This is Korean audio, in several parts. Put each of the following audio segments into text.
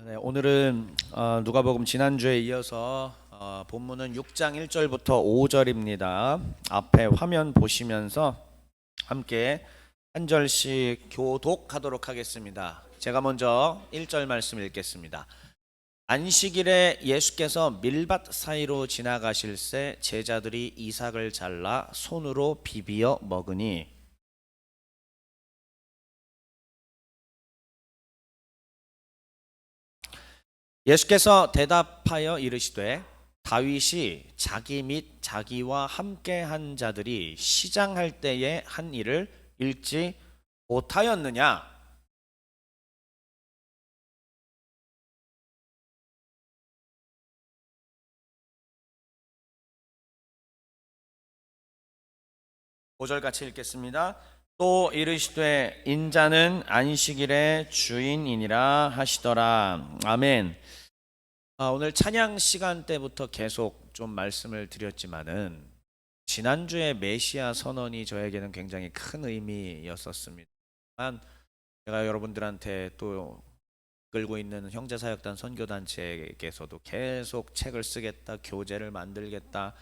네, 오늘은 누가복음 지난주에 이어서 본문은 6장 1절부터 5절입니다. 앞에 화면 보시면서 함께 한 절씩 교독하도록 하겠습니다. 제가 먼저 1절 말씀 읽겠습니다. 안식일에 예수께서 밀밭 사이로 지나가실새 제자들이 이삭을 잘라 손으로 비비어 먹으니 예수께서 대답하여 이르시되 다윗이 자기 및 자기와 함께 한 자들이 시장할 때에 한 일을 읽지 못하였느냐? 5절 같이 읽겠습니다. 또 이르시되 인자는 안식일의 주인이니라 하시더라. 아멘. 오늘 찬양 시간 때부터 계속 좀 말씀을 드렸지만은 지난주에 메시아 선언이 저에게는 굉장히 큰 의미였었습니다. 제가 여러분들한테 또 끌고 있는 형제사역단 선교단체에게서도 계속 책을 쓰겠다, 교재를 만들겠다,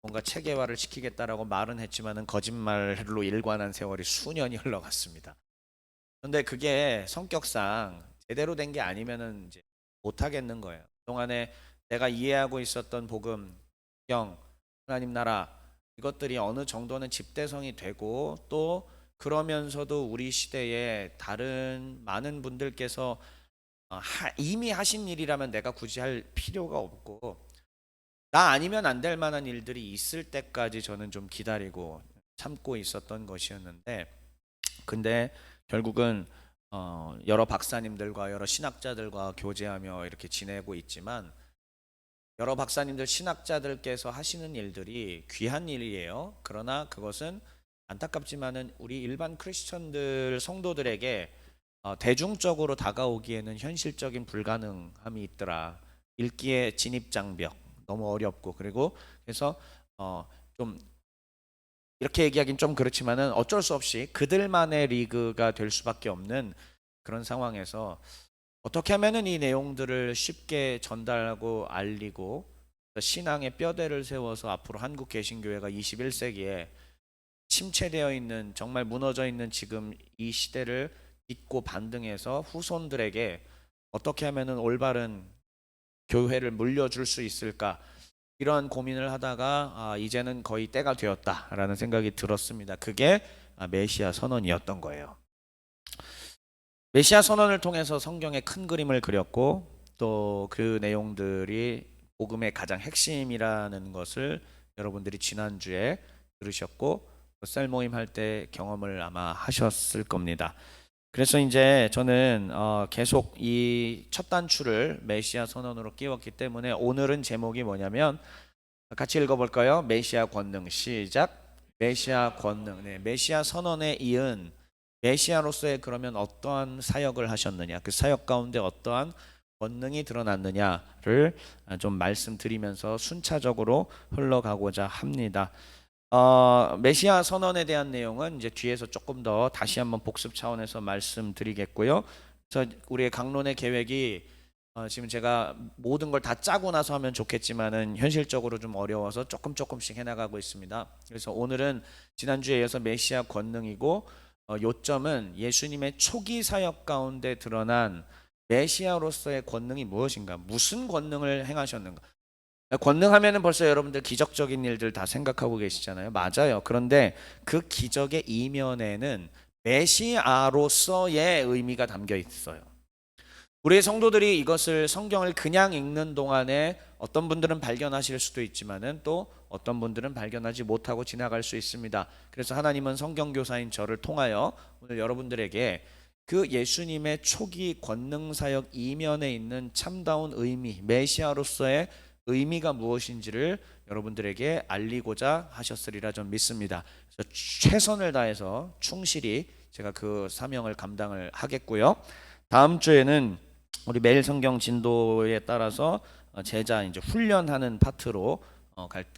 뭔가 체계화를 시키겠다라고 말은 했지만은 거짓말로 일관한 세월이 수년이 흘러갔습니다. 그런데 그게 성격상 제대로 된 게 아니면은 이제 못 하겠는 거예요. 그동안에 내가 이해하고 있었던 복음, 영, 하나님 나라 이것들이 어느 정도는 집대성이 되고 또 그러면서도 우리 시대에 다른 많은 분들께서 이미 하신 일이라면 내가 굳이 할 필요가 없고 나 아니면 안 될 만한 일들이 있을 때까지 저는 좀 기다리고 참고 있었던 것이었는데 근데 결국은 여러 박사님들과 여러 신학자들과 교제하며 이렇게 지내고 있지만 여러 박사님들 신학자들께서 하시는 일들이 귀한 일이에요. 그러나 그것은 안타깝지만은 우리 일반 크리스천들 성도들에게 대중적으로 다가오기에는 현실적인 불가능함이 있더라. 읽기에 진입장벽 너무 어렵고 그리고 그래서 좀 이렇게 얘기하긴 좀 그렇지만은 어쩔 수 없이 그들만의 리그가 될 수밖에 없는 그런 상황에서 어떻게 하면은 이 내용들을 쉽게 전달하고 알리고 신앙의 뼈대를 세워서 앞으로 한국 개신교회가 21세기에 침체되어 있는 정말 무너져 있는 지금 이 시대를 딛고 반등해서 후손들에게 어떻게 하면은 올바른 교회를 물려줄 수 있을까 이런 고민을 하다가 이제는 거의 때가 되었다라는 생각이 들었습니다. 그게 메시아 선언이었던 거예요. 메시아 선언을 통해서 성경의 큰 그림을 그렸고 또 그 내용들이 복음의 가장 핵심이라는 것을 여러분들이 지난주에 들으셨고 셀 모임 할 때 경험을 아마 하셨을 겁니다. 그래서 이제 저는 계속 이 첫 단추를 메시아 선언으로 끼웠기 때문에 오늘은 제목이 뭐냐면 같이 읽어볼까요? 메시아 권능 시작. 메시아 권능. 네, 메시아 선언에 이은 메시아로서의 그러면 어떠한 사역을 하셨느냐, 그 사역 가운데 어떠한 권능이 드러났느냐를 좀 말씀드리면서 순차적으로 흘러가고자 합니다. 메시아 선언에 대한 내용은 이제 뒤에서 조금 더 다시 한번 복습 차원에서 말씀드리겠고요. 우리의 강론의 계획이 지금 제가 모든 걸 다 짜고 나서 하면 좋겠지만은 현실적으로 좀 어려워서 조금씩 해나가고 있습니다. 그래서 오늘은 지난주에 이어서 메시아 권능이고 요점은 예수님의 초기 사역 가운데 드러난 메시아로서의 권능이 무엇인가, 무슨 권능을 행하셨는가. 권능하면은 벌써 여러분들 기적적인 일들 다 생각하고 계시잖아요. 맞아요. 그런데 그 기적의 이면에는 메시아로서의 의미가 담겨 있어요. 우리 성도들이 이것을 성경을 그냥 읽는 동안에 어떤 분들은 발견하실 수도 있지만은 또 어떤 분들은 발견하지 못하고 지나갈 수 있습니다. 그래서 하나님은 성경교사인 저를 통하여 오늘 여러분들에게 그 예수님의 초기 권능사역 이면에 있는 참다운 의미, 메시아로서의 의미가 무엇인지를 여러분들에게 알리고자 하셨으리라 좀 믿습니다. 그래서 최선을 다해서 충실히 제가 그 사명을 감당을 하겠고요. 다음 주에는 우리 매일 성경 진도에 따라서 제자 이제 훈련하는 파트로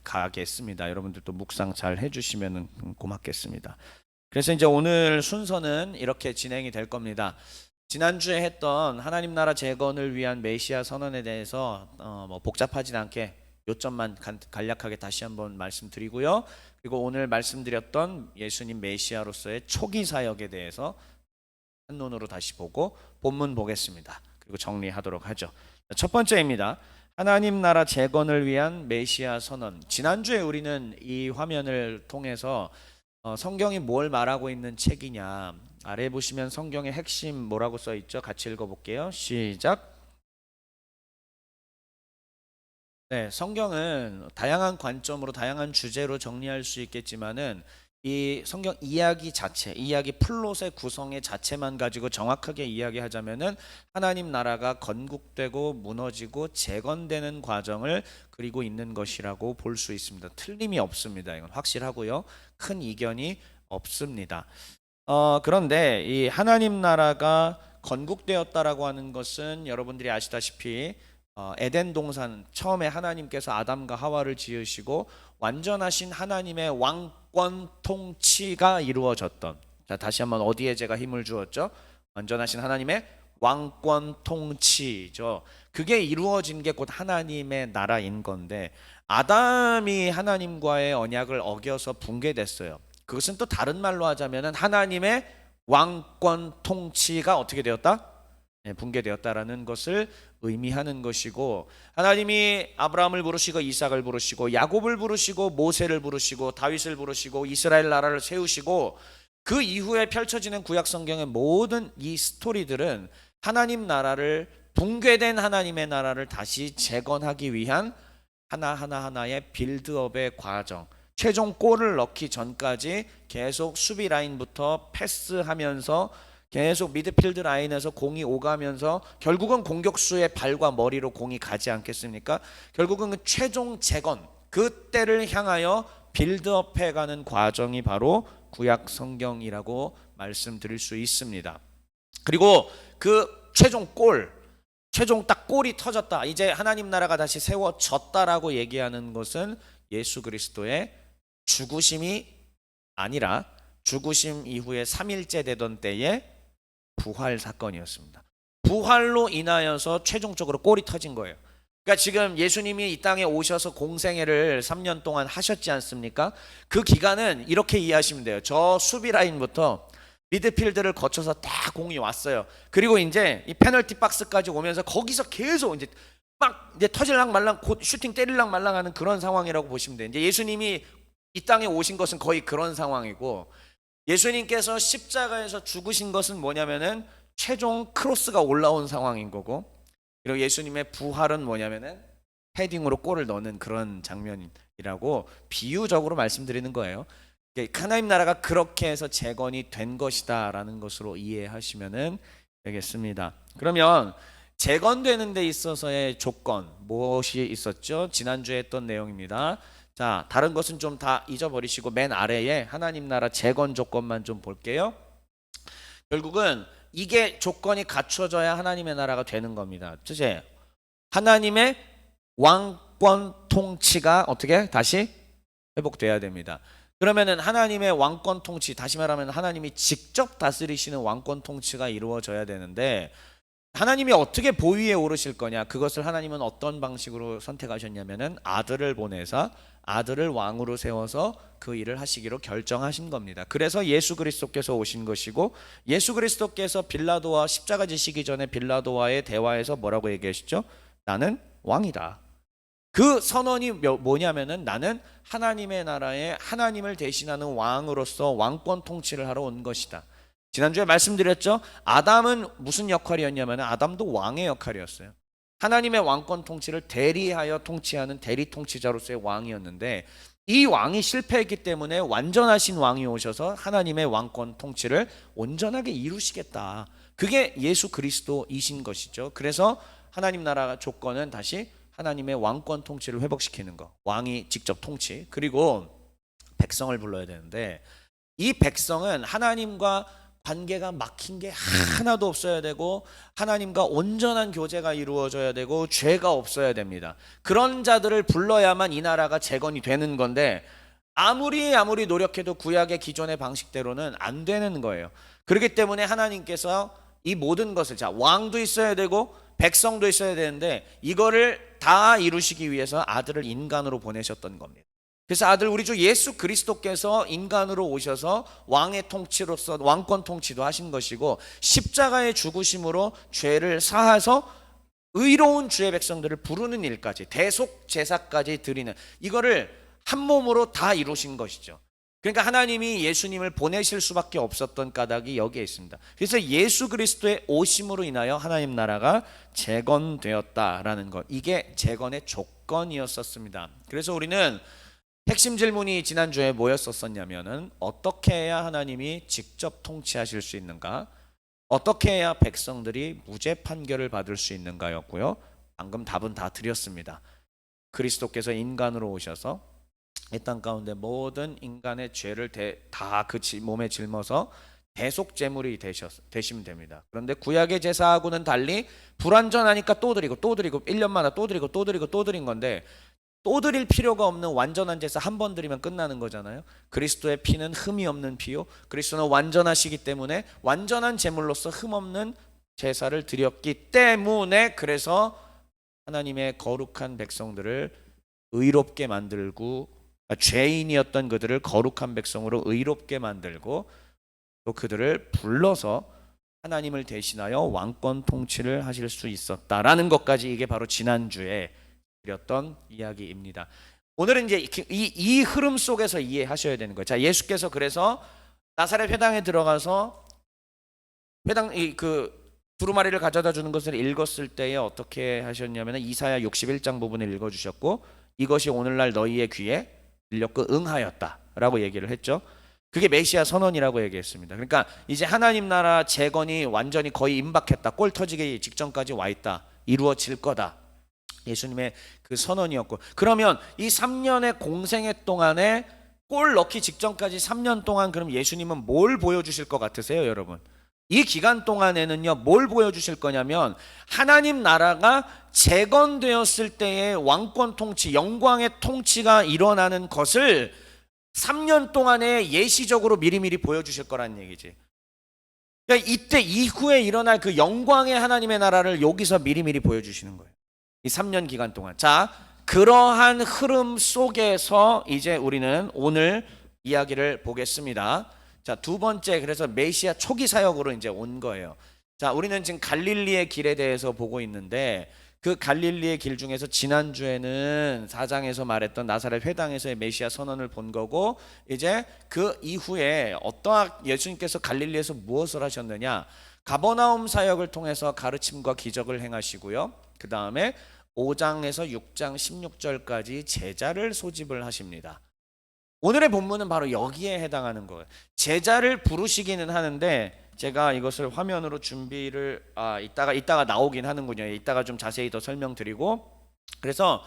가겠습니다. 여러분들도 묵상 잘 해주시면 고맙겠습니다. 그래서 이제 오늘 순서는 이렇게 진행이 될 겁니다. 지난주에 했던 하나님 나라 재건을 위한 메시아 선언에 대해서 복잡하진 않게 요점만 간략하게 다시 한번 말씀드리고요. 그리고 오늘 말씀드렸던 예수님 메시아로서의 초기 사역에 대해서 한눈으로 다시 보고 본문 보겠습니다. 그리고 정리하도록 하죠. 첫 번째입니다. 하나님 나라 재건을 위한 메시아 선언. 지난주에 우리는 이 화면을 통해서 성경이 뭘 말하고 있는 책이냐, 아래 보시면 성경의 핵심 뭐라고 써 있죠? 같이 읽어볼게요. 시작. 네, 성경은 다양한 관점으로 다양한 주제로 정리할 수 있겠지만은 이 성경 이야기 자체, 이야기 플롯의 구성의 자체만 가지고 정확하게 이야기하자면은 하나님 나라가 건국되고 무너지고 재건되는 과정을 그리고 있는 것이라고 볼 수 있습니다. 틀림이 없습니다. 이건 확실하고요. 큰 이견이 없습니다. 그런데 이 하나님 나라가 건국되었다라고 하는 것은 여러분들이 아시다시피 에덴 동산 처음에 하나님께서 아담과 하와를 지으시고 완전하신 하나님의 왕권 통치가 이루어졌던, 자 다시 한번 어디에 제가 힘을 주었죠? 완전하신 하나님의 왕권 통치죠. 그게 이루어진 게 곧 하나님의 나라인 건데 아담이 하나님과의 언약을 어겨서 붕괴됐어요. 그것은 또 다른 말로 하자면 하나님의 왕권 통치가 어떻게 되었다? 붕괴되었다라는 것을 의미하는 것이고, 하나님이 아브라함을 부르시고 이삭을 부르시고 야곱을 부르시고 모세를 부르시고 다윗을 부르시고 이스라엘 나라를 세우시고 그 이후에 펼쳐지는 구약 성경의 모든 이 스토리들은 하나님 나라를, 붕괴된 하나님의 나라를 다시 재건하기 위한 하나하나의 빌드업의 과정, 최종 골을 넣기 전까지 계속 수비 라인부터 패스하면서 계속 미드필드 라인에서 공이 오가면서 결국은 공격수의 발과 머리로 공이 가지 않겠습니까? 결국은 그 최종 재건, 그때를 향하여 빌드업해가는 과정이 바로 구약 성경이라고 말씀드릴 수 있습니다. 그리고 그 최종 골, 최종 딱 골이 터졌다, 이제 하나님 나라가 다시 세워졌다라고 얘기하는 것은 예수 그리스도의 죽으심이 아니라 죽으심 이후에 3일째 되던 때에 부활 사건이었습니다. 부활로 인하여서 최종적으로 골이 터진 거예요. 그러니까 지금 예수님이 이 땅에 오셔서 공생애를 3년 동안 하셨지 않습니까? 그 기간은 이렇게 이해하시면 돼요. 저 수비 라인부터 미드필드를 거쳐서 딱 공이 왔어요. 그리고 이제 이 페널티 박스까지 오면서 거기서 계속 이제 막 이제 터질랑 말랑, 곧 슈팅 때릴랑 말랑 하는 그런 상황이라고 보시면 돼요. 이제 예수님이 이 땅에 오신 것은 거의 그런 상황이고, 예수님께서 십자가에서 죽으신 것은 뭐냐면은 최종 크로스가 올라온 상황인 거고, 그리고 예수님의 부활은 뭐냐면은 헤딩으로 골을 넣는 그런 장면이라고 비유적으로 말씀드리는 거예요. 하나님 나라가 그렇게 해서 재건이 된 것이다라는 것으로 이해하시면 되겠습니다. 그러면 재건되는 데 있어서의 조건 무엇이 있었죠? 지난주에 했던 내용입니다. 자, 다른 것은 좀 다 잊어버리시고 맨 아래에 하나님 나라 재건 조건만 좀 볼게요. 결국은 이게 조건이 갖춰져야 하나님의 나라가 되는 겁니다. 첫째, 하나님의 왕권 통치가 어떻게 다시 회복돼야 됩니다. 그러면은 하나님의 왕권 통치, 다시 말하면 하나님이 직접 다스리시는 왕권 통치가 이루어져야 되는데, 하나님이 어떻게 보위에 오르실 거냐, 그것을 하나님은 어떤 방식으로 선택하셨냐면은 아들을 보내서 아들을 왕으로 세워서 그 일을 하시기로 결정하신 겁니다. 그래서 예수 그리스도께서 오신 것이고, 예수 그리스도께서 빌라도와 십자가 지시기 전에 빌라도와의 대화에서 뭐라고 얘기하시죠? 나는 왕이다. 그 선언이 뭐냐면은 나는 하나님의 나라에 하나님을 대신하는 왕으로서 왕권 통치를 하러 온 것이다. 지난주에 말씀드렸죠. 아담은 무슨 역할이었냐면 아담도 왕의 역할이었어요. 하나님의 왕권 통치를 대리하여 통치하는 대리 통치자로서의 왕이었는데, 이 왕이 실패했기 때문에 완전하신 왕이 오셔서 하나님의 왕권 통치를 온전하게 이루시겠다. 그게 예수 그리스도이신 것이죠. 그래서 하나님 나라 조건은 다시 하나님의 왕권 통치를 회복시키는 것, 왕이 직접 통치, 그리고 백성을 불러야 되는데, 이 백성은 하나님과 관계가 막힌 게 하나도 없어야 되고 하나님과 온전한 교제가 이루어져야 되고 죄가 없어야 됩니다. 그런 자들을 불러야만 이 나라가 재건이 되는 건데, 아무리 노력해도 구약의 기존의 방식대로는 안 되는 거예요. 그렇기 때문에 하나님께서 이 모든 것을, 자, 왕도 있어야 되고 백성도 있어야 되는데 이거를 다 이루시기 위해서 아들을 인간으로 보내셨던 겁니다. 그래서 아들 우리 주 예수 그리스도께서 인간으로 오셔서 왕의 통치로서 왕권 통치도 하신 것이고, 십자가의 죽으심으로 죄를 사하서 의로운 주의 백성들을 부르는 일까지, 대속 제사까지 드리는, 이거를 한 몸으로 다 이루신 것이죠. 그러니까 하나님이 예수님을 보내실 수밖에 없었던 까닭이 여기에 있습니다. 그래서 예수 그리스도의 오심으로 인하여 하나님 나라가 재건되었다라는 것, 이게 재건의 조건이었었습니다. 그래서 우리는 핵심 질문이 지난주에 뭐였었냐면은, 어떻게 해야 하나님이 직접 통치하실 수 있는가, 어떻게 해야 백성들이 무죄 판결을 받을 수 있는가였고요. 방금 답은 다 드렸습니다. 그리스도께서 인간으로 오셔서 이 땅 가운데 모든 인간의 죄를 다 그 몸에 짊어서 대속 제물이 되시면 됩니다. 그런데 구약의 제사하고는 달리 불완전하니까 또 드리고 1년마다 또 드린 건데, 또 드릴 필요가 없는 완전한 제사 한 번 드리면 끝나는 거잖아요. 그리스도의 피는 흠이 없는 피요, 그리스도는 완전하시기 때문에 완전한 제물로서 흠 없는 제사를 드렸기 때문에, 그래서 하나님의 거룩한 백성들을 의롭게 만들고, 죄인이었던 그들을 거룩한 백성으로 의롭게 만들고, 또 그들을 불러서 하나님을 대신하여 왕권 통치를 하실 수 있었다라는 것까지, 이게 바로 지난주에 드렸던 이야기입니다. 오늘은 이제 이 흐름 속에서 이해하셔야 되는 거예요. 자, 예수께서 그래서 나사렛 회당에 들어가서 회당 그 두루마리를 가져다 주는 것을 읽었을 때에 어떻게 하셨냐면, 이사야 61장 부분을 읽어주셨고, 이것이 오늘날 너희의 귀에 들렸고 응하였다라고 얘기를 했죠. 그게 메시아 선언이라고 얘기했습니다. 그러니까 이제 하나님 나라 재건이 완전히 거의 임박했다, 꼴 터지기 직전까지 와 있다, 이루어질 거다, 예수님의 그 선언이었고, 그러면 이 3년의 공생애 동안에 골 넣기 직전까지 3년 동안 그럼 예수님은 뭘 보여주실 것 같으세요, 여러분? 이 기간 동안에는요, 뭘 보여주실 거냐면, 하나님 나라가 재건되었을 때의 왕권 통치, 영광의 통치가 일어나는 것을 3년 동안에 예시적으로 미리미리 보여주실 거란 얘기지. 그러니까 이때 이후에 일어날 그 영광의 하나님의 나라를 여기서 미리미리 보여주시는 거예요, 이 3년 기간 동안. 자, 그러한 흐름 속에서 이제 우리는 오늘 이야기를 보겠습니다. 자, 두 번째, 그래서 메시아 초기 사역으로 이제 온 거예요. 자, 우리는 지금 갈릴리의 길에 대해서 보고 있는데, 그 갈릴리의 길 중에서 지난주에는 4장에서 말했던 나사렛 회당에서의 메시아 선언을 본 거고, 이제 그 이후에 예수님께서 갈릴리에서 무엇을 하셨느냐, 가버나움 사역을 통해서 가르침과 기적을 행하시고요, 그 다음에 5장에서 6장 16절까지 제자를 소집을 하십니다. 오늘의 본문은 바로 여기에 해당하는 거예요. 제자를 부르시기는 하는데, 제가 이것을 화면으로 준비를 이따가 나오긴 하는군요. 이따가 좀 자세히 더 설명드리고, 그래서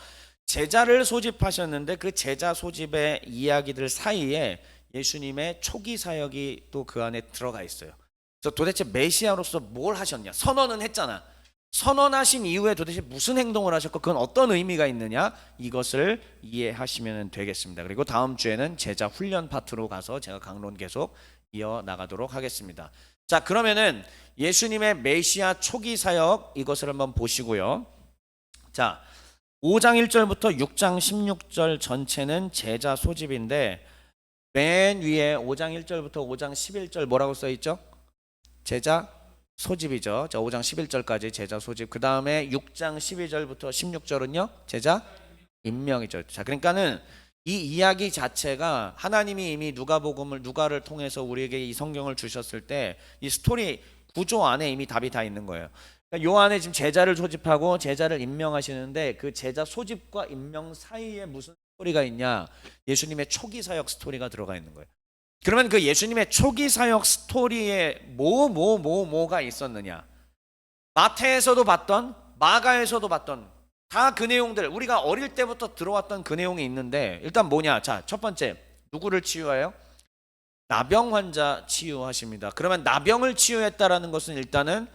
제자를 소집하셨는데 그 제자 소집의 이야기들 사이에 예수님의 초기 사역이 또 그 안에 들어가 있어요. 그래서 도대체 메시아로서 뭘 하셨냐? 선언은 했잖아. 선언하신 이후에 도대체 무슨 행동을 하셨고, 그건 어떤 의미가 있느냐, 이것을 이해하시면 되겠습니다. 그리고 다음 주에는 제자 훈련 파트로 가서 제가 강론 계속 이어나가도록 하겠습니다. 자, 그러면은 예수님의 메시아 초기 사역, 이것을 한번 보시고요. 자, 5장 1절부터 6장 16절 전체는 제자 소집인데, 맨 위에 5장 1절부터 5장 11절 뭐라고 써있죠? 제자 소집이죠. 자, 5장 11절까지 제자 소집. 그 다음에 6장 12절부터 16절은요, 제자 임명이죠. 자, 그러니까는 이 이야기 자체가 하나님이 이미 누가를 통해서 우리에게 이 성경을 주셨을 때 이 스토리 구조 안에 이미 답이 다 있는 거예요. 그러니까 요 안에 지금 제자를 소집하고 제자를 임명하시는데, 그 제자 소집과 임명 사이에 무슨 스토리가 있냐, 예수님의 초기 사역 스토리가 들어가 있는 거예요. 그러면 그 예수님의 초기 사역 스토리에 뭐가 있었느냐, 마태에서도 봤던, 마가에서도 봤던 다 그 내용들, 우리가 어릴 때부터 들어왔던 그 내용이 있는데, 일단 뭐냐, 자, 첫 번째, 누구를 치유해요? 나병 환자 치유하십니다. 그러면 나병을 치유했다라는 것은 일단은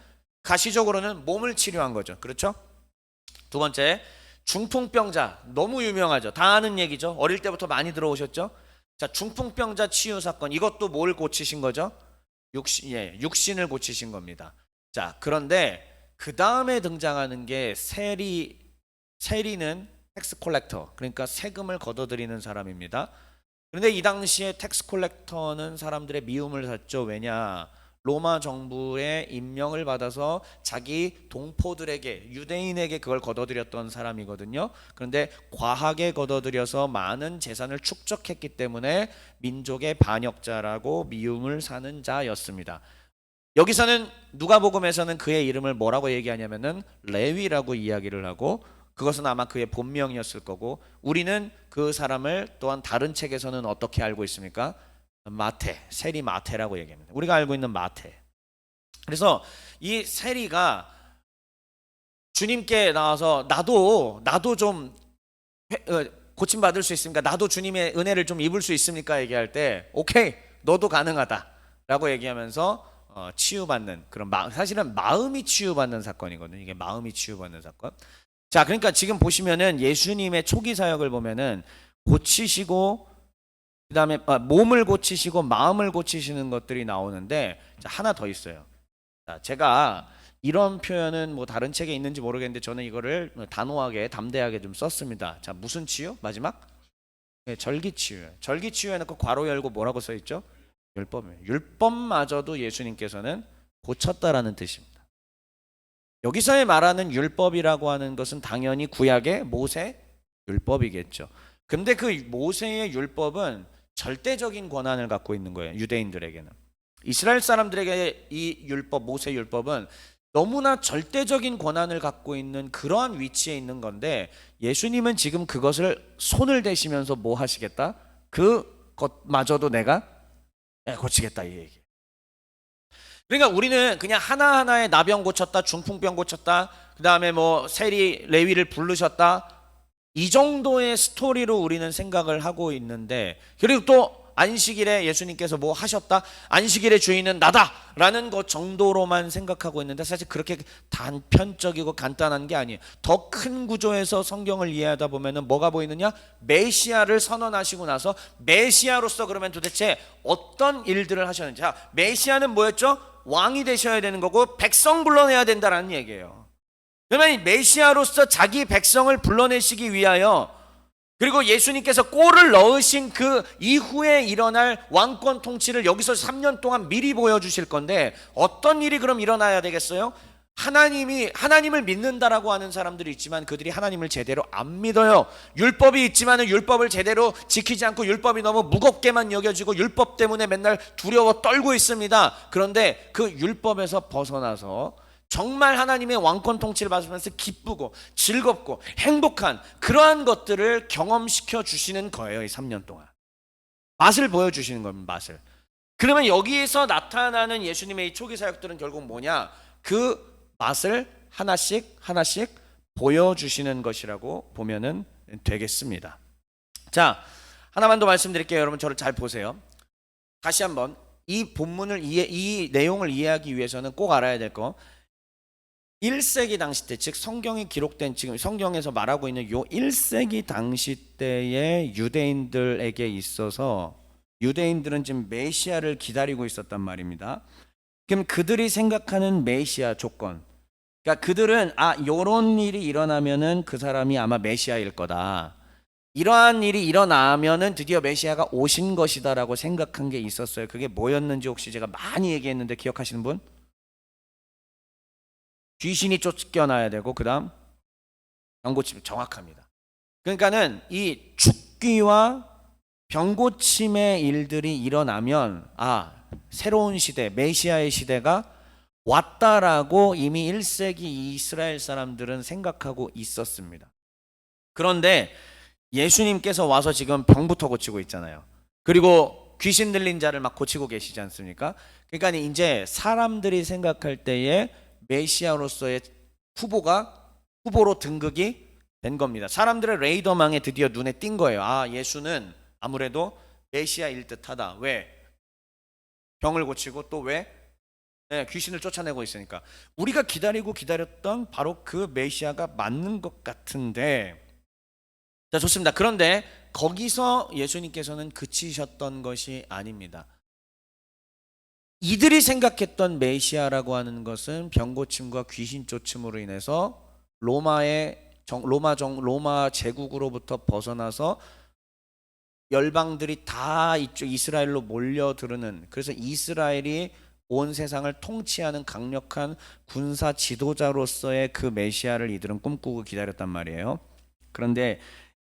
가시적으로는 몸을 치료한 거죠. 그렇죠? 두 번째, 중풍병자, 너무 유명하죠. 다 아는 얘기죠. 어릴 때부터 많이 들어오셨죠. 자, 중풍병자 치유 사건, 이것도 뭘 고치신 거죠? 육신을 고치신 겁니다. 자, 그런데 그 다음에 등장하는 게 세리는 텍스 콜렉터, 그러니까 세금을 걷어들이는 사람입니다. 그런데 이 당시에 텍스 콜렉터는 사람들의 미움을 샀죠. 왜냐? 로마 정부의 임명을 받아서 자기 동포들에게, 유대인에게 그걸 걷어들였던 사람이거든요. 그런데 과하게 걷어들여서 많은 재산을 축적했기 때문에 민족의 반역자라고 미움을 사는 자였습니다. 여기서는 누가복음에서는 그의 이름을 뭐라고 얘기하냐면은 레위라고 이야기를 하고, 그것은 아마 그의 본명이었을 거고, 우리는 그 사람을 또한 다른 책에서는 어떻게 알고 있습니까? 마태, 세리 마태라고 얘기합니다. 우리가 알고 있는 마태. 그래서 이 세리가 주님께 나와서 나도 좀 고침 받을 수 있습니까? 나도 주님의 은혜를 좀 입을 수 있습니까? 얘기할 때 오케이, 너도 가능하다라고 얘기하면서 치유받는 그런 사실은 마음이 치유받는 사건이거든요. 이게 마음이 치유받는 사건. 자, 그러니까 지금 보시면은 예수님의 초기 사역을 보면은 고치시고, 그다음에 몸을 고치시고 마음을 고치시는 것들이 나오는데, 자, 하나 더 있어요. 자, 제가 이런 표현은 뭐 다른 책에 있는지 모르겠는데 저는 이거를 단호하게 담대하게 좀 썼습니다. 자, 무슨 치유? 마지막? 네, 절기치유. 절기치유 해놓고 괄호 열고 뭐라고 써 있죠? 율법이에요. 율법마저도 예수님께서는 고쳤다라는 뜻입니다. 여기서의 말하는 율법이라고 하는 것은 당연히 구약의 모세 율법이겠죠. 근데 그 모세의 율법은 절대적인 권한을 갖고 있는 거예요. 유대인들에게는. 이스라엘 사람들에게 이 율법, 모세 율법은 너무나 절대적인 권한을 갖고 있는 그러한 위치에 있는 건데, 예수님은 지금 그것을 손을 대시면서 뭐 하시겠다? 그것마저도 내가 고치겠다, 이 얘기. 그러니까 우리는 그냥 하나하나의 나병 고쳤다, 중풍병 고쳤다, 그 다음에 뭐 세리 레위를 부르셨다, 이 정도의 스토리로 우리는 생각을 하고 있는데, 그리고 또 안식일에 예수님께서 뭐 하셨다, 안식일의 주인은 나다라는 것 정도로만 생각하고 있는데, 사실 그렇게 단편적이고 간단한 게 아니에요. 더 큰 구조에서 성경을 이해하다 보면은 뭐가 보이느냐? 메시아를 선언하시고 나서 메시아로서 그러면 도대체 어떤 일들을 하셨는지. 자, 메시아는 뭐였죠? 왕이 되셔야 되는 거고 백성 불러내야 된다라는 얘기예요. 그러면 이 메시아로서 자기 백성을 불러내시기 위하여, 그리고 예수님께서 골을 넣으신 그 이후에 일어날 왕권 통치를 여기서 3년 동안 미리 보여주실 건데, 어떤 일이 그럼 일어나야 되겠어요? 하나님을 믿는다라고 하는 사람들이 있지만 그들이 하나님을 제대로 안 믿어요. 율법이 있지만 율법을 제대로 지키지 않고 율법이 너무 무겁게만 여겨지고 율법 때문에 맨날 두려워 떨고 있습니다. 그런데 그 율법에서 벗어나서 정말 하나님의 왕권 통치를 받으면서 기쁘고 즐겁고 행복한 그러한 것들을 경험시켜 주시는 거예요. 이 3년 동안 맛을 보여주시는 겁니다. 맛을. 그러면 여기에서 나타나는 예수님의 이 초기 사역들은 결국 뭐냐? 그 맛을 하나씩 보여주시는 것이라고 보면은 되겠습니다. 자, 하나만 더 말씀드릴게요. 여러분 저를 잘 보세요. 다시 한번 이 본문을 이 내용을 이해하기 위해서는 꼭 알아야 될 거, 1세기 당시 때, 즉 성경이 기록된 지금 성경에서 말하고 있는 요 1세기 당시 때의 유대인들에게 있어서, 유대인들은 지금 메시아를 기다리고 있었단 말입니다. 그럼 그들이 생각하는 메시아 조건, 그러니까 그들은 요런 일이 일어나면은 그 사람이 아마 메시아일 거다, 이러한 일이 일어나면은 드디어 메시아가 오신 것이다라고 생각한 게 있었어요. 그게 뭐였는지 혹시 제가 많이 얘기했는데 기억하시는 분? 귀신이 쫓겨나야 되고, 그 다음 병고침. 정확합니다. 그러니까는 이 죽기와 병고침의 일들이 일어나면 새로운 시대, 메시아의 시대가 왔다라고 이미 1세기 이스라엘 사람들은 생각하고 있었습니다. 그런데 예수님께서 와서 지금 병부터 고치고 있잖아요. 그리고 귀신 들린 자를 막 고치고 계시지 않습니까? 그러니까 이제 사람들이 생각할 때에 메시아로서의 후보로 등극이 된 겁니다. 사람들의 레이더망에 드디어 눈에 띈 거예요. 예수는 아무래도 메시아일 듯하다. 왜? 병을 고치고 또 왜? 귀신을 쫓아내고 있으니까. 우리가 기다렸던 바로 그 메시아가 맞는 것 같은데, 자, 좋습니다. 그런데 거기서 예수님께서는 그치셨던 것이 아닙니다. 이들이 생각했던 메시아라고 하는 것은 병고침과 귀신 쫓음으로 인해서 로마 제국으로부터 벗어나서 열방들이 다 이쪽 이스라엘로 몰려드는, 그래서 이스라엘이 온 세상을 통치하는 강력한 군사 지도자로서의 그 메시아를 이들은 꿈꾸고 기다렸단 말이에요. 그런데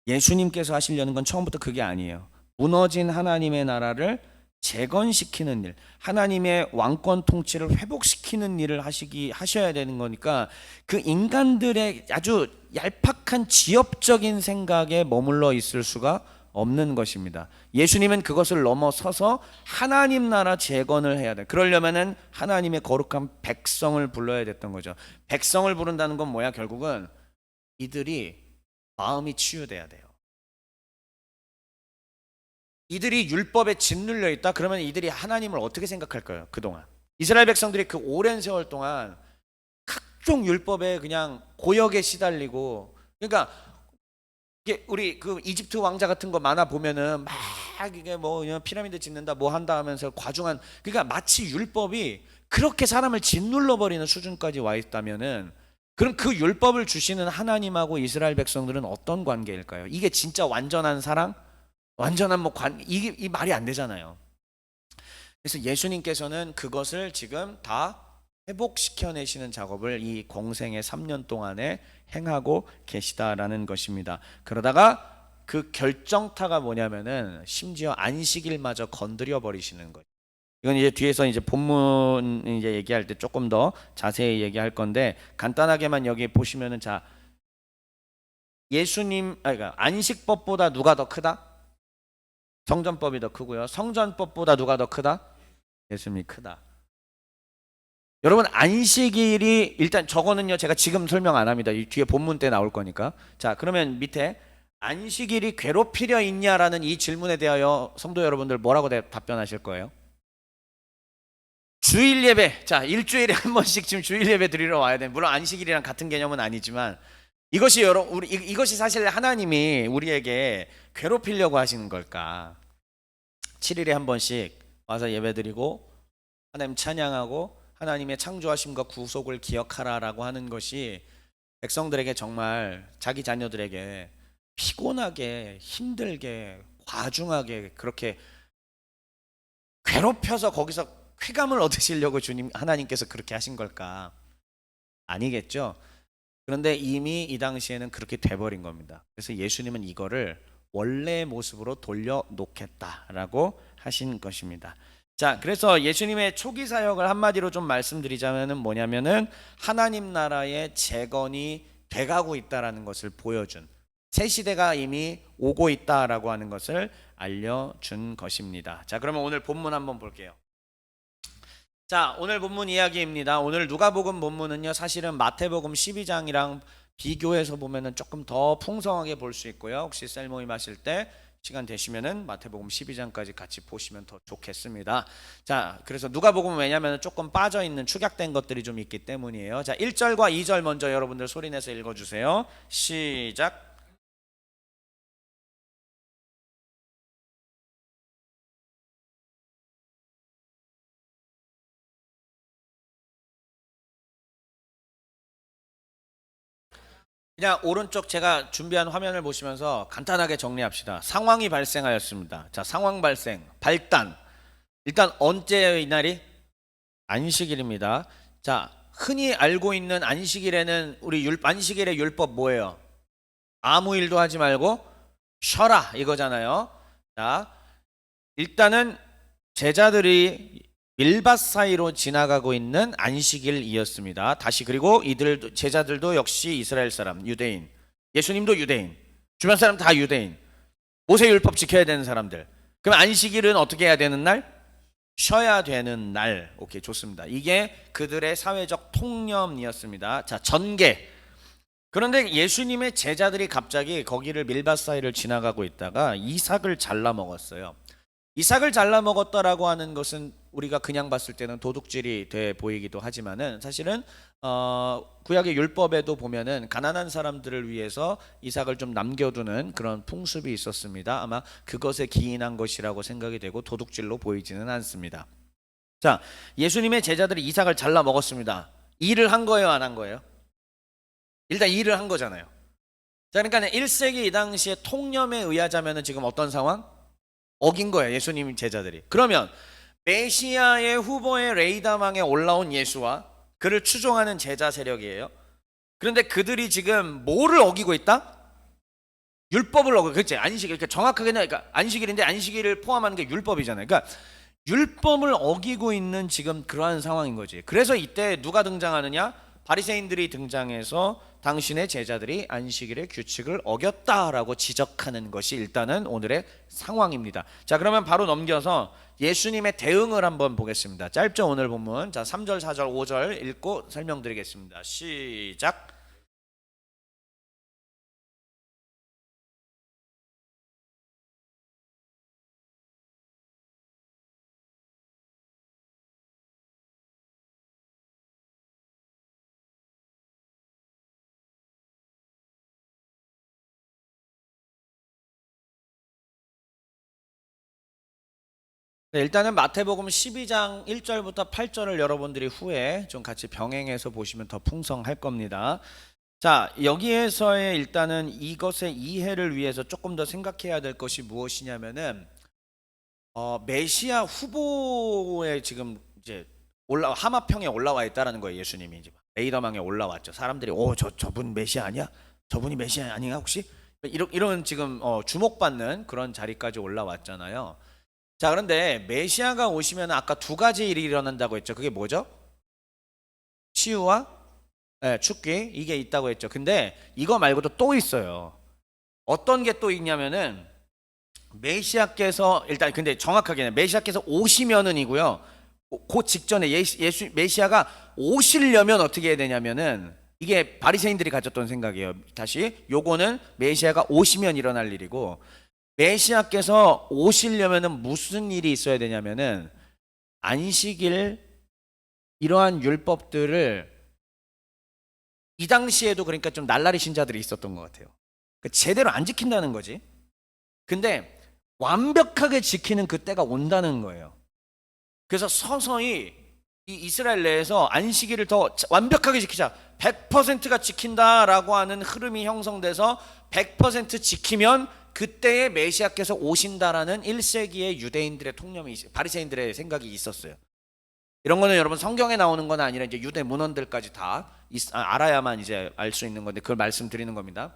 예수님께서 하시려는 건 처음부터 그게 아니에요. 무너진 하나님의 나라를 재건시키는 일, 하나님의 왕권 통치를 회복시키는 일을 하셔야 되는 거니까 그 인간들의 아주 얄팍한 지엽적인 생각에 머물러 있을 수가 없는 것입니다. 예수님은 그것을 넘어서서 하나님 나라 재건을 해야 돼. 그러려면은 하나님의 거룩한 백성을 불러야 됐던 거죠. 백성을 부른다는 건 뭐야? 결국은 이들이 마음이 치유돼야 돼요. 이들이 율법에 짓눌려 있다? 그러면 이들이 하나님을 어떻게 생각할 거예요? 그동안 이스라엘 백성들이 그 오랜 세월 동안 각종 율법에 그냥 고역에 시달리고, 그러니까 이게 우리 그 이집트 왕자 같은 거 만화 보면은 막 이게 뭐 피라미드 짓는다 뭐 한다 하면서 과중한, 그러니까 마치 율법이 그렇게 사람을 짓눌러 버리는 수준까지 와 있다면은, 그럼 그 율법을 주시는 하나님하고 이스라엘 백성들은 어떤 관계일까요? 이게 진짜 완전한 사랑? 완전한 이 말이 안 되잖아요. 그래서 예수님께서는 그것을 지금 다 회복시켜내시는 작업을 이 공생의 3년 동안에 행하고 계시다라는 것입니다. 그러다가 그 결정타가 뭐냐면은 심지어 안식일마저 건드려 버리시는 거예요. 이건 이제 뒤에서 이제 본문 이제 얘기할 때 조금 더 자세히 얘기할 건데, 간단하게만 여기 보시면은, 자, 그러니까 안식법보다 누가 더 크다? 성전법이 더 크고요. 성전법보다 누가 더 크다? 예수님이 크다. 여러분, 안식일이, 일단 저거는요 제가 지금 설명 안 합니다. 이 뒤에 본문 때 나올 거니까. 자, 그러면 밑에 안식일이 괴롭히려 있냐라는 이 질문에 대하여 성도 여러분들 뭐라고 답변하실 거예요? 주일 예배. 자, 일주일에 한 번씩 지금 주일 예배 드리러 와야 돼. 물론 안식일이랑 같은 개념은 아니지만 이것이 사실 하나님이 우리에게 괴롭히려고 하시는 걸까? 7일에 한 번씩 와서 예배드리고 하나님 찬양하고 하나님의 창조하심과 구속을 기억하라라고 하는 것이 백성들에게, 정말 자기 자녀들에게 피곤하게, 힘들게, 과중하게 그렇게 괴롭혀서 거기서 쾌감을 얻으시려고 하나님께서 그렇게 하신 걸까? 아니겠죠. 그런데 이미 이 당시에는 그렇게 돼버린 겁니다. 그래서 예수님은 이거를 원래의 모습으로 돌려놓겠다라고 하신 것입니다. 자, 그래서 예수님의 초기 사역을 한마디로 좀 말씀드리자면은 뭐냐면은 하나님 나라의 재건이 돼가고 있다라는 것을 보여준, 새 시대가 이미 오고 있다라고 하는 것을 알려준 것입니다. 자, 그러면 오늘 본문 한번 볼게요. 자, 오늘 본문 이야기입니다. 오늘 누가복음 본문은요 사실은 마태복음 12장이랑 비교해서 보면은 조금 더 풍성하게 볼 수 있고요. 혹시 셀 모임 하실 때 시간 되시면은 마태복음 12장까지 같이 보시면 더 좋겠습니다. 자, 그래서 누가복음은 왜냐면 조금 빠져 있는 축약된 것들이 좀 있기 때문이에요. 자, 1절과 2절 먼저 여러분들 소리 내서 읽어 주세요. 시작. 그냥 오른쪽 제가 준비한 화면을 보시면서 간단하게 정리합시다. 상황이 발생하였습니다. 자, 상황 발생, 발단. 일단 언제예요, 이날이? 안식일입니다. 자, 흔히 알고 있는 안식일에는 안식일의 율법 뭐예요? 아무 일도 하지 말고 쉬어라 이거잖아요. 자, 일단은 제자들이 밀밭 사이로 지나가고 있는 안식일이었습니다. 다시, 그리고 제자들도 역시 이스라엘 사람, 유대인. 예수님도 유대인. 주변 사람 다 유대인. 모세 율법 지켜야 되는 사람들. 그럼 안식일은 어떻게 해야 되는 날? 쉬어야 되는 날. 오케이, 좋습니다. 이게 그들의 사회적 통념이었습니다. 자, 전개. 그런데 예수님의 제자들이 갑자기 거기를 밀밭 사이를 지나가고 있다가 이삭을 잘라 먹었어요. 이삭을 잘라 먹었다라고 하는 것은 우리가 그냥 봤을 때는 도둑질이 돼 보이기도 하지만은 사실은 구약의 율법에도 보면은 가난한 사람들을 위해서 이삭을 좀 남겨두는 그런 풍습이 있었습니다. 아마 그것에 기인한 것이라고 생각이 되고 도둑질로 보이지는 않습니다. 자, 예수님의 제자들이 이삭을 잘라 먹었습니다. 일을 한 거예요, 안 한 거예요? 일단 일을 한 거잖아요. 자, 그러니까 1세기 이 당시에 통념에 의하자면 지금 어떤 상황? 어긴 거예요, 예수님 제자들이. 그러면 메시아의 후보의 레이다망에 올라온 예수와 그를 추종하는 제자 세력이에요. 그런데 그들이 지금 뭐를 어기고 있다? 율법을 어기고, 그렇지? 안식일, 그러니까 정확하게는 그러니까 안식일인데 안식일을 포함하는 게 율법이잖아요. 그러니까 율법을 어기고 있는 지금 그러한 상황인 거지. 그래서 이때 누가 등장하느냐? 바리새인들이 등장해서 당신의 제자들이 안식일의 규칙을 어겼다라고 지적하는 것이 일단은 오늘의 상황입니다. 자, 그러면 바로 넘겨서 예수님의 대응을 한번 보겠습니다. 짧죠, 오늘 본문. 자, 3절, 4절, 5절 읽고 설명드리겠습니다. 시작. 네, 일단은 마태복음 12장 1절부터 8절을 여러분들이 후에 좀 같이 병행해서 보시면 더 풍성할 겁니다. 자, 여기에서의 일단은 이것의 이해를 위해서 조금 더 생각해야 될 것이 무엇이냐면은 메시아 후보에 지금 이제 하마평에 올라와 있다라는 거예요. 예수님이 이제 레이더망에 올라왔죠. 사람들이 저분 메시아 아니야? 저분이 메시아 아닌가 혹시? 이런 지금 주목받는 그런 자리까지 올라왔잖아요. 자, 그런데 메시아가 오시면 아까 두 가지 일이 일어난다고 했죠. 그게 뭐죠? 치유와 축기, 이게 있다고 했죠. 근데 이거 말고도 또 있어요. 어떤 게 또 있냐면은 메시아께서 일단 근데 정확하게는 메시아께서 오시면은이고요. 그 직전에 메시아가 오시려면 어떻게 해야 되냐면은 이게 바리새인들이 가졌던 생각이에요. 다시 요거는 메시아가 오시면 일어날 일이고, 메시아께서 오시려면은 무슨 일이 있어야 되냐면은 안식일 이러한 율법들을 이 당시에도 그러니까 좀 날라리 신자들이 있었던 것 같아요. 그러니까 제대로 안 지킨다는 거지. 근데 완벽하게 지키는 그 때가 온다는 거예요. 그래서 서서히 이 이스라엘 내에서 안식일을 더 완벽하게 지키자, 100%가 지킨다라고 하는 흐름이 형성돼서 100% 지키면 그때의 메시아께서 오신다라는 1세기의 유대인들의 통념이, 바리새인들의 생각이 있었어요. 이런 거는 여러분 성경에 나오는 건 아니라 이제 유대 문헌들까지 다 알아야만 이제 알 수 있는 건데 그걸 말씀드리는 겁니다.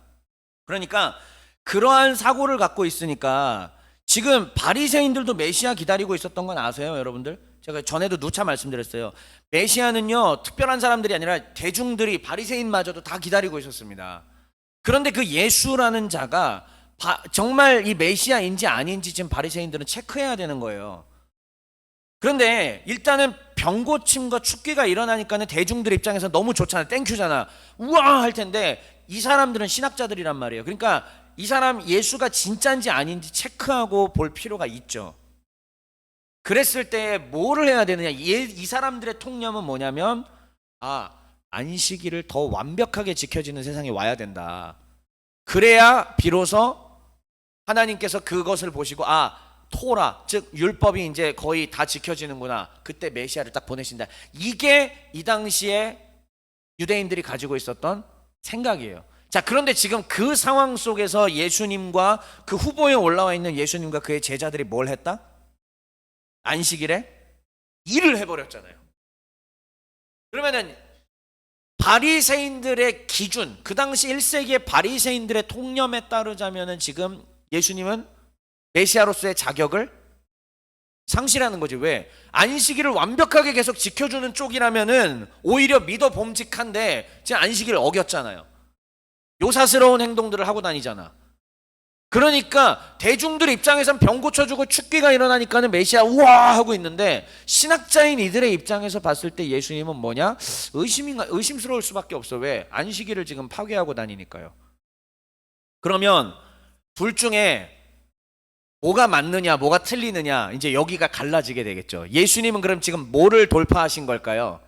그러니까 그러한 사고를 갖고 있으니까 지금 바리새인들도 메시아 기다리고 있었던 건 아세요, 여러분들? 제가 전에도 누차 말씀드렸어요. 메시아는요, 특별한 사람들이 아니라 대중들이, 바리새인마저도 다 기다리고 있었습니다. 그런데 그 예수라는 자가 정말 이 메시아인지 아닌지 지금 바리새인들은 체크해야 되는 거예요. 그런데 일단은 병고침과 축기가 일어나니까는 대중들 입장에서 너무 좋잖아, 땡큐잖아, 우와 할 텐데 이 사람들은 신학자들이란 말이에요. 그러니까 이 사람 예수가 진짜인지 아닌지 체크하고 볼 필요가 있죠. 그랬을 때 뭐를 해야 되느냐, 이 사람들의 통념은 뭐냐면 안식일을 더 완벽하게 지켜지는 세상이 와야 된다. 그래야 비로소 하나님께서 그것을 보시고 토라, 즉 율법이 이제 거의 다 지켜지는구나, 그때 메시아를 딱 보내신다. 이게 이 당시에 유대인들이 가지고 있었던 생각이에요. 자, 그런데 지금 그 상황 속에서 예수님과 그 후보에 올라와 있는 예수님과 그의 제자들이 뭘 했다? 안식일에 일을 해버렸잖아요. 그러면은 바리새인들의 기준, 그 당시 1세기의 바리새인들의 통념에 따르자면은 지금 예수님은 메시아로서의 자격을 상실하는 거지. 왜? 안식일을 완벽하게 계속 지켜주는 쪽이라면은 오히려 믿어 봄직한데 지금 안식일을 어겼잖아요. 요사스러운 행동들을 하고 다니잖아. 그러니까 대중들 입장에선 병 고쳐주고 축기가 일어나니까는 메시아 우와 하고 있는데, 신학자인 이들의 입장에서 봤을 때 예수님은 뭐냐? 의심스러울 수밖에 없어. 왜? 안식일을 지금 파괴하고 다니니까요. 그러면 둘 중에 뭐가 맞느냐, 뭐가 틀리느냐, 이제 여기가 갈라지게 되겠죠. 예수님은 그럼 지금 뭐를 돌파하신 걸까요?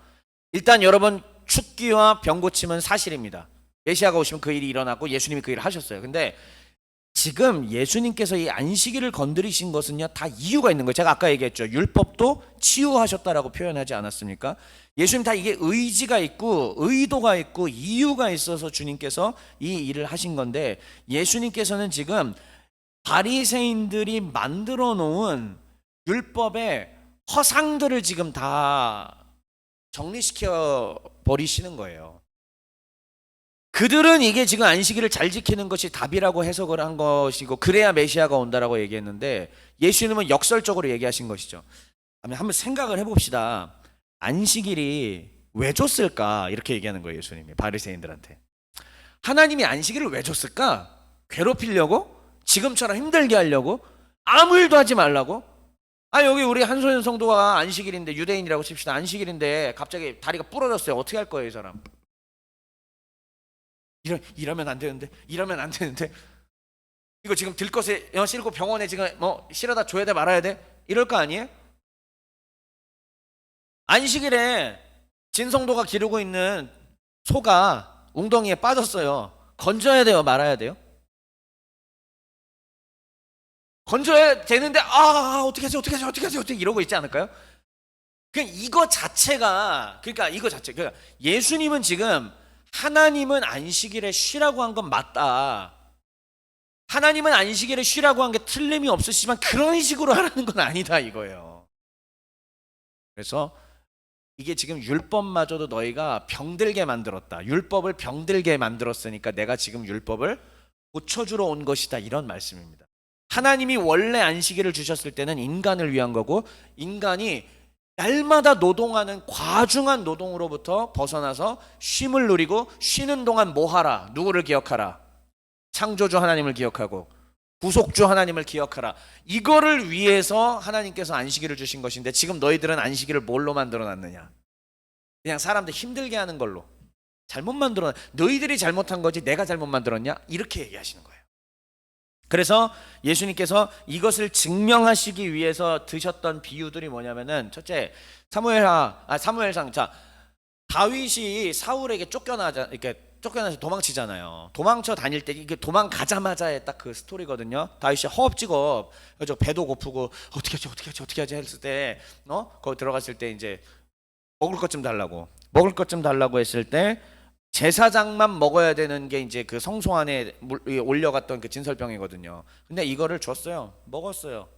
일단 여러분, 축기와 병 고침은 사실입니다. 메시아가 오시면 그 일이 일어나고 예수님이 그 일을 하셨어요. 근데 지금 예수님께서 이 안식일을 건드리신 것은요, 다 이유가 있는 거예요. 제가 아까 얘기했죠. 율법도 치유하셨다라고 표현하지 않았습니까? 예수님 다 이게 의지가 있고 의도가 있고 이유가 있어서 주님께서 이 일을 하신 건데, 예수님께서는 지금 바리새인들이 만들어 놓은 율법의 허상들을 지금 다 정리시켜 버리시는 거예요. 그들은 이게 지금 안식일을 잘 지키는 것이 답이라고 해석을 한 것이고, 그래야 메시아가 온다라고 얘기했는데, 예수님은 역설적으로 얘기하신 것이죠. 한번 생각을 해봅시다. 안식일이 왜 줬을까? 이렇게 얘기하는 거예요, 예수님이 바리새인들한테. 하나님이 안식일을 왜 줬을까? 괴롭히려고? 지금처럼 힘들게 하려고? 아무 일도 하지 말라고? 여기 우리 한소연 성도가 안식일인데, 유대인이라고 칩시다. 안식일인데 갑자기 다리가 부러졌어요. 어떻게 할 거예요, 이 사람? 이러면 안 되는데, 이러면 안 되는데, 이거 지금 들것에 싣고 병원에 지금 실어다 줘야 돼 말아야 돼? 이럴 거 아니에요? 안식일에 진성도가 기르고 있는 소가 웅덩이에 빠졌어요. 건져야 돼요, 말아야 돼요? 건져야 되는데, 어떻게 하지 이러고 있지 않을까요? 그러니까 이거 자체가, 그러니까 예수님은 지금, 하나님은 안식일에 쉬라고 한 건 맞다. 하나님은 안식일에 쉬라고 한 게 틀림이 없으시지만 그런 식으로 하라는 건 아니다 이거예요. 그래서 이게 지금 율법마저도 너희가 병들게 만들었다. 율법을 병들게 만들었으니까 내가 지금 율법을 고쳐주러 온 것이다, 이런 말씀입니다. 하나님이 원래 안식일을 주셨을 때는 인간을 위한 거고, 인간이 날마다 노동하는 과중한 노동으로부터 벗어나서 쉼을 누리고, 쉬는 동안 뭐 하라? 누구를 기억하라? 창조주 하나님을 기억하고 구속주 하나님을 기억하라. 이거를 위해서 하나님께서 안식일을 주신 것인데, 지금 너희들은 안식일을 뭘로 만들어놨느냐? 그냥 사람들 힘들게 하는 걸로 잘못 만들어놨. 너희들이 잘못한 거지 내가 잘못 만들었냐? 이렇게 얘기하시는 거예요. 그래서 예수님께서 이것을 증명하시기 위해서 드셨던 비유들이 뭐냐면은, 첫째, 사무엘상. 자, 다윗이 사울에게 쫓겨나서 도망치잖아요. 도망쳐 다닐 때 이게 도망가자마자의 딱 그 스토리거든요. 다윗이 허업직업, 그죠? 배도 고프고 어떻게 하지 했을 때, 거기 들어갔을 때 이제 먹을 것 좀 달라고 했을 때, 제사장만 먹어야 되는 게 이제 그 성소 안에 올려갔던 그 진설병이거든요. 근데 이거를 줬어요. 먹었어요.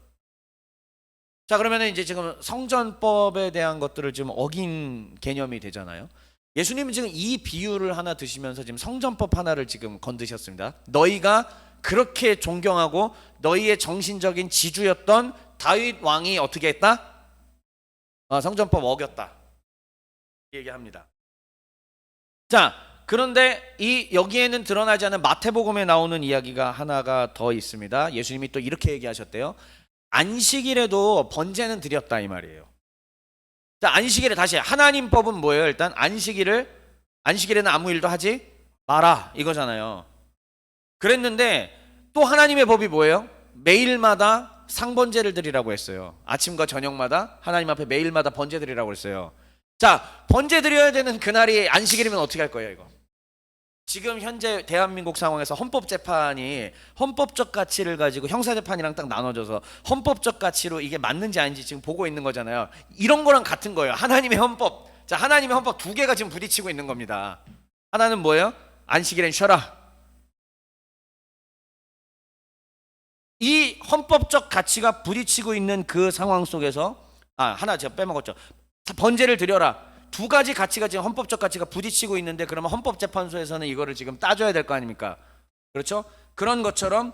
자, 그러면은 이제 지금 성전법에 대한 것들을 지금 어긴 개념이 되잖아요. 예수님은 지금 이 비유를 하나 드시면서 지금 성전법 하나를 지금 건드셨습니다. 너희가 그렇게 존경하고 너희의 정신적인 지주였던 다윗 왕이 어떻게 했다? 성전법 어겼다, 얘기합니다. 자, 그런데 여기에는 드러나지 않은 마태복음에 나오는 이야기가 하나가 더 있습니다. 예수님이 또 이렇게 얘기하셨대요. 안식일에도 번제는 드렸다, 이 말이에요. 자, 안식일에 다시 하나님 법은 뭐예요? 일단 안식일에는 아무 일도 하지 마라, 이거잖아요. 그랬는데 또 하나님의 법이 뭐예요? 매일마다 상번제를 드리라고 했어요. 아침과 저녁마다 하나님 앞에 매일마다 번제 드리라고 했어요. 자, 번제 드려야 되는 그날이 안식일이면 어떻게 할 거예요, 이거? 지금 현재 대한민국 상황에서 헌법재판이 헌법적 가치를 가지고 형사재판이랑 딱 나눠져서 헌법적 가치로 이게 맞는지 아닌지 지금 보고 있는 거잖아요. 이런 거랑 같은 거예요. 하나님의 헌법. 자, 하나님의 헌법 두 개가 지금 부딪히고 있는 겁니다. 하나는 뭐예요? 안식일엔 쉬어라. 이 헌법적 가치가 부딪히고 있는 그 상황 속에서, 하나 제가 빼먹었죠. 번제를 드려라. 두 가지 가치가 지금 헌법적 가치가 부딪히고 있는데, 그러면 헌법재판소에서는 이거를 지금 따져야 될 거 아닙니까? 그렇죠? 그런 것처럼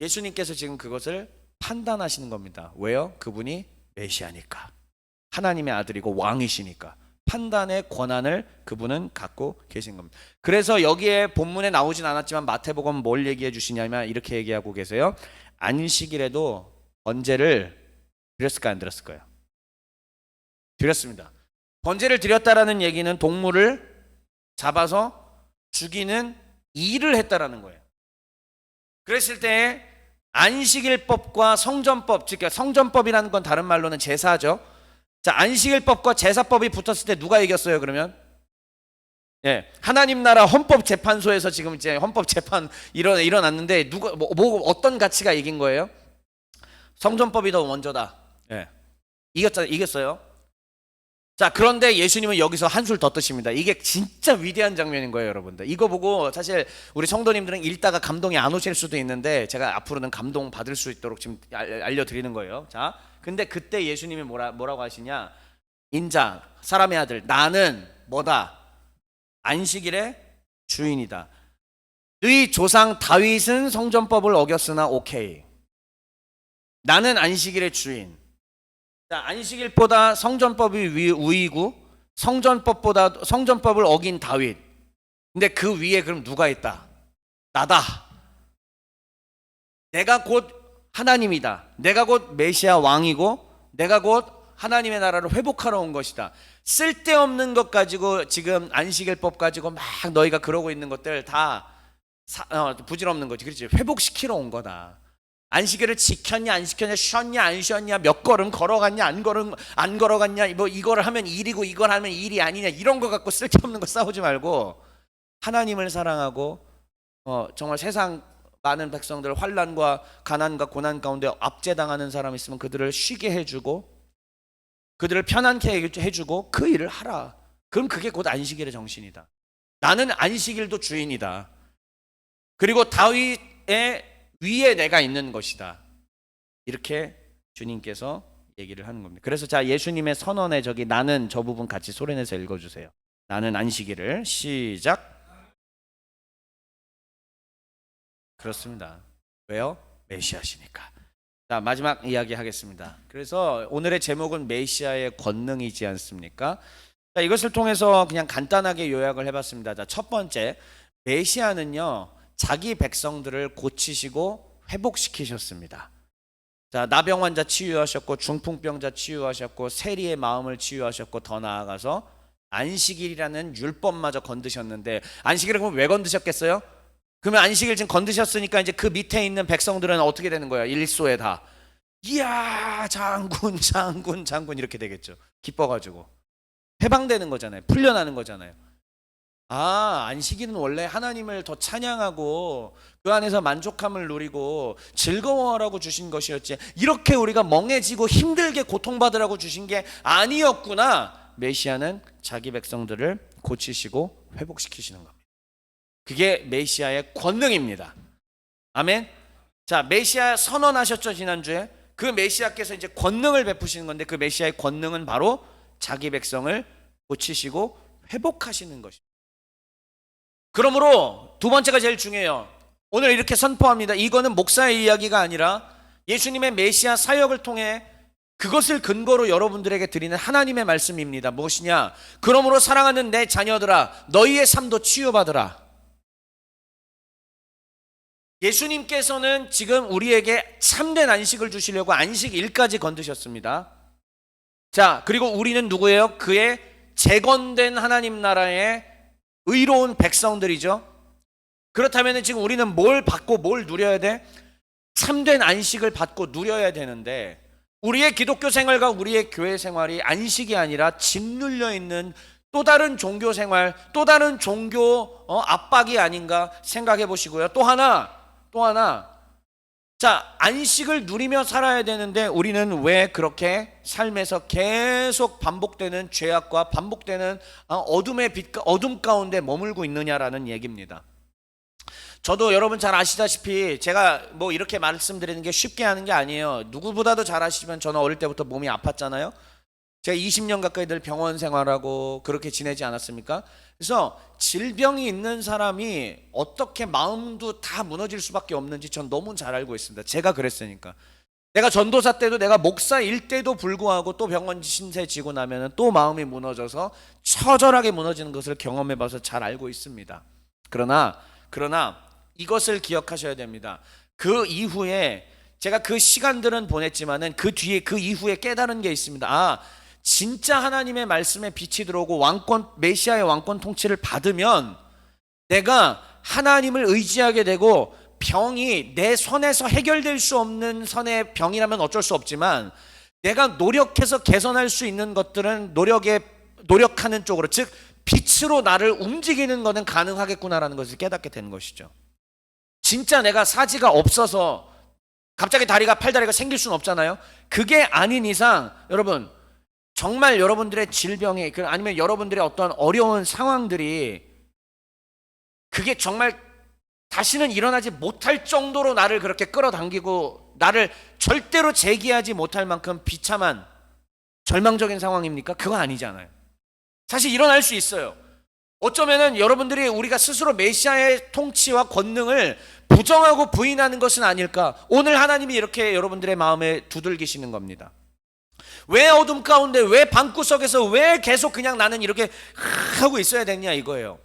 예수님께서 지금 그것을 판단하시는 겁니다. 왜요? 그분이 메시아니까, 하나님의 아들이고 왕이시니까 판단의 권한을 그분은 갖고 계신 겁니다. 그래서 여기에 본문에 나오진 않았지만 마태복음은 뭘 얘기해 주시냐면 이렇게 얘기하고 계세요. 안식일에도 번제를 드렸을까 안 드렸을까요? 드렸습니다. 번제를 드렸다라는 얘기는 동물을 잡아서 죽이는 일을 했다라는 거예요. 그랬을 때 안식일법과 성전법, 즉 성전법이라는 건 다른 말로는 제사죠. 자, 안식일법과 제사법이 붙었을 때 누가 이겼어요, 그러면? 예, 하나님 나라 헌법재판소에서 지금 이제 헌법재판 일어났는데 누가 어떤 가치가 이긴 거예요? 성전법이 더 먼저다. 예, 이겼어요. 자, 그런데 예수님은 여기서 한술 더 뜨십니다. 이게 진짜 위대한 장면인 거예요, 여러분들. 이거 보고 사실 우리 성도님들은 읽다가 감동이 안 오실 수도 있는데 제가 앞으로는 감동 받을 수 있도록 지금 알려드리는 거예요. 자, 근데 그때 예수님이 뭐라고 하시냐? 인자, 사람의 아들, 나는 뭐다? 안식일의 주인이다. 너희 조상 다윗은 성전법을 어겼으나 오케이. 나는 안식일의 주인. 자, 안식일보다 성전법이 우위고 성전법을 어긴 다윗. 근데 그 위에 그럼 누가 있다? 나다. 내가 곧 하나님이다. 내가 곧 메시아 왕이고 내가 곧 하나님의 나라를 회복하러 온 것이다. 쓸데없는 것 가지고 지금 안식일법 가지고 막 너희가 그러고 있는 것들 다 부질없는 거지. 그렇지? 회복시키러 온 거다. 안식일을 지켰냐 안 지켰냐, 쉬었냐 안 쉬었냐, 몇 걸음 걸어갔냐 안 걸어갔냐, 뭐 이거를 하면 일이고 이걸 하면 일이 아니냐, 이런 거 갖고 쓸데없는 거 싸우지 말고 하나님을 사랑하고 정말 세상 많은 백성들 환난과 가난과 고난 가운데 압제당하는 사람 있으면 그들을 쉬게 해주고 그들을 편안케 해주고 그 일을 하라. 그럼 그게 곧 안식일의 정신이다. 나는 안식일도 주인이다. 그리고 다윗의 위에 내가 있는 것이다. 이렇게 주님께서 얘기를 하는 겁니다. 그래서 자, 예수님의 선언에 저기 나는 저 부분 같이 소리내서 읽어주세요. 나는 안식일을 시작. 그렇습니다. 왜요? 메시아시니까. 자, 마지막 이야기 하겠습니다. 그래서 오늘의 제목은 메시아의 권능이지 않습니까? 자, 이것을 통해서 그냥 간단하게 요약을 해봤습니다. 자, 첫 번째, 메시아는요 자기 백성들을 고치시고 회복시키셨습니다. 자, 나병 환자 치유하셨고 중풍병자 치유하셨고 세리의 마음을 치유하셨고 더 나아가서 안식일이라는 율법마저 건드셨는데, 안식일을 그럼 왜 건드셨겠어요? 그러면 안식일 지금 건드셨으니까 이제 그 밑에 있는 백성들은 어떻게 되는 거야? 일소에 다 이야 장군 이렇게 되겠죠. 기뻐가지고 해방되는 거잖아요. 풀려나는 거잖아요. 아, 안식일은 원래 하나님을 더 찬양하고 그 안에서 만족함을 누리고 즐거워하라고 주신 것이었지, 이렇게 우리가 멍해지고 힘들게 고통받으라고 주신 게 아니었구나. 메시아는 자기 백성들을 고치시고 회복시키시는 겁니다. 그게 메시아의 권능입니다. 아멘. 자, 메시아 선언하셨죠, 지난주에. 그 메시아께서 이제 권능을 베푸시는 건데 그 메시아의 권능은 바로 자기 백성을 고치시고 회복하시는 것입니다. 그러므로 두 번째가 제일 중요해요. 오늘 이렇게 선포합니다. 이거는 목사의 이야기가 아니라 예수님의 메시아 사역을 통해 그것을 근거로 여러분들에게 드리는 하나님의 말씀입니다. 무엇이냐? 그러므로 사랑하는 내 자녀들아, 너희의 삶도 치유받으라. 예수님께서는 지금 우리에게 참된 안식을 주시려고 안식일까지 건드셨습니다. 자, 그리고 우리는 누구예요? 그의 재건된 하나님 나라의 의로운 백성들이죠. 그렇다면 지금 우리는 뭘 받고 뭘 누려야 돼? 참된 안식을 받고 누려야 되는데 우리의 기독교 생활과 우리의 교회 생활이 안식이 아니라 짓눌려 있는 또 다른 종교 생활, 또 다른 종교 압박이 아닌가 생각해 보시고요. 또 하나 자, 안식을 누리며 살아야 되는데 우리는 왜 그렇게 삶에서 계속 반복되는 죄악과 반복되는 어둠 가운데 머물고 있느냐라는 얘기입니다. 저도 여러분 잘 아시다시피 제가 뭐 이렇게 말씀드리는 게 쉽게 하는 게 아니에요. 누구보다도 잘 아시지만 저는 어릴 때부터 몸이 아팠잖아요. 제가 20년 가까이 늘 병원 생활하고 그렇게 지내지 않았습니까? 그래서 질병이 있는 사람이 어떻게 마음도 다 무너질 수밖에 없는지 전 너무 잘 알고 있습니다. 제가 그랬으니까. 내가 전도사 때도 내가 목사일 때도 불구하고 또 병원 신세 지고 나면 또 마음이 무너져서 처절하게 무너지는 것을 경험해 봐서 잘 알고 있습니다. 그러나 이것을 기억하셔야 됩니다. 그 이후에 제가 그 시간들은 보냈지만은 그 이후에 깨달은 게 있습니다. 아, 진짜 하나님의 말씀에 빛이 들어오고 메시아의 왕권 통치를 받으면 내가 하나님을 의지하게 되고 병이 내 손에서 해결될 수 없는 선의 병이라면 어쩔 수 없지만 내가 노력해서 개선할 수 있는 것들은 노력하는 쪽으로, 즉 빛으로 나를 움직이는 것은 가능하겠구나라는 것을 깨닫게 되는 것이죠. 진짜 내가 사지가 없어서 갑자기 팔다리가 생길 수는 없잖아요. 그게 아닌 이상 여러분, 정말 여러분들의 질병이 아니면 여러분들의 어떤 어려운 상황들이 그게 정말 다시는 일어나지 못할 정도로 나를 그렇게 끌어당기고 나를 절대로 재기하지 못할 만큼 비참한 절망적인 상황입니까? 그거 아니잖아요. 사실 일어날 수 있어요. 어쩌면은 여러분들이 우리가 스스로 메시아의 통치와 권능을 부정하고 부인하는 것은 아닐까. 오늘 하나님이 이렇게 여러분들의 마음에 두들기시는 겁니다. 왜 어둠 가운데, 왜 방구석에서 왜 계속 그냥 나는 이렇게 하고 있어야 되냐 이거예요.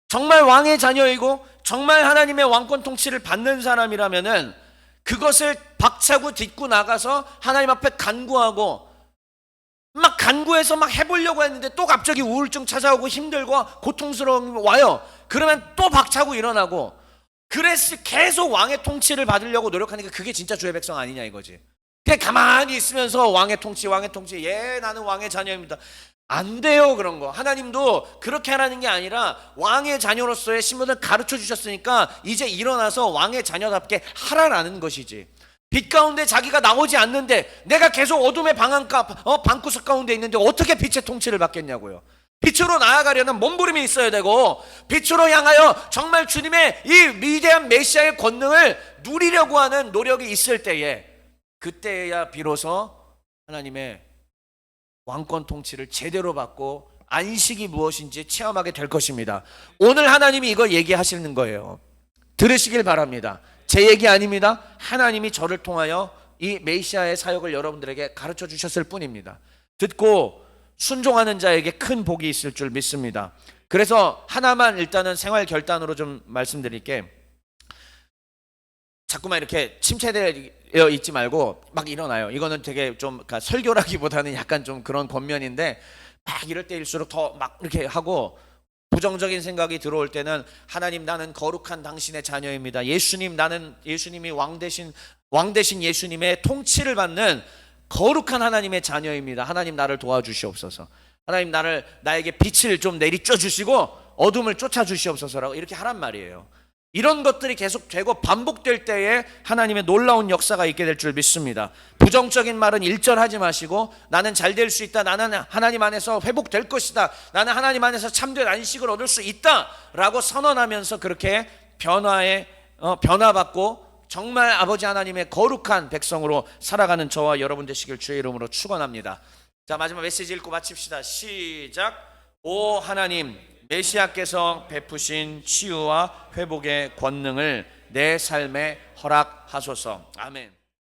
정말 왕의 자녀이고 정말 하나님의 왕권 통치를 받는 사람이라면은 그것을 박차고 딛고 나가서 하나님 앞에 간구하고 막 간구해서 막 해보려고 했는데 또 갑자기 우울증 찾아오고 힘들고 고통스러움이 와요. 그러면 또 박차고 일어나고, 그래서 계속 왕의 통치를 받으려고 노력하니까 그게 진짜 주의 백성 아니냐 이거지. 그냥 가만히 있으면서 왕의 통치, 나는 왕의 자녀입니다. 안 돼요. 그런 거 하나님도 그렇게 하라는 게 아니라 왕의 자녀로서의 신분을 가르쳐 주셨으니까 이제 일어나서 왕의 자녀답게 하라라는 것이지. 빛 가운데 자기가 나오지 않는데 내가 계속 어둠의 방구석 가운데 있는데 어떻게 빛의 통치를 받겠냐고요. 빛으로 나아가려는 몸부림이 있어야 되고, 빛으로 향하여 정말 주님의 이 위대한 메시아의 권능을 누리려고 하는 노력이 있을 때에, 그때야 비로소 하나님의 왕권 통치를 제대로 받고 안식이 무엇인지 체험하게 될 것입니다. 오늘 하나님이 이걸 얘기하시는 거예요. 들으시길 바랍니다. 제 얘기 아닙니다. 하나님이 저를 통하여 이 메시아의 사역을 여러분들에게 가르쳐 주셨을 뿐입니다. 듣고 순종하는 자에게 큰 복이 있을 줄 믿습니다. 그래서 하나만 일단은 생활 결단으로 좀 말씀드릴게. 자꾸만 이렇게 침체되어 있지 말고 막 일어나요. 이거는 되게 좀 그러니까 설교라기보다는 약간 좀 그런 권면인데, 막 이럴 때일수록 더 막 이렇게 하고, 부정적인 생각이 들어올 때는 하나님, 나는 거룩한 당신의 자녀입니다. 예수님, 나는 예수님이 왕 대신 예수님의 통치를 받는 거룩한 하나님의 자녀입니다. 하나님, 나를 도와주시옵소서. 하나님, 나에게 빛을 좀 내리쬐 주시고 어둠을 쫓아 주시옵소서라고 이렇게 하란 말이에요. 이런 것들이 계속 되고 반복될 때에 하나님의 놀라운 역사가 있게 될 줄 믿습니다. 부정적인 말은 일절하지 마시고, 나는 잘 될 수 있다, 나는 하나님 안에서 회복될 것이다, 나는 하나님 안에서 참된 안식을 얻을 수 있다 라고 선언하면서 그렇게 변화받고 정말 아버지 하나님의 거룩한 백성으로 살아가는 저와 여러분 되시길 주의 이름으로 축원합니다. 자, 마지막 메시지 읽고 마칩시다. 시작. 오 하나님, 메시아께서 베푸신 치유와 회복의 권능을 내 삶에 허락하소서. 아멘.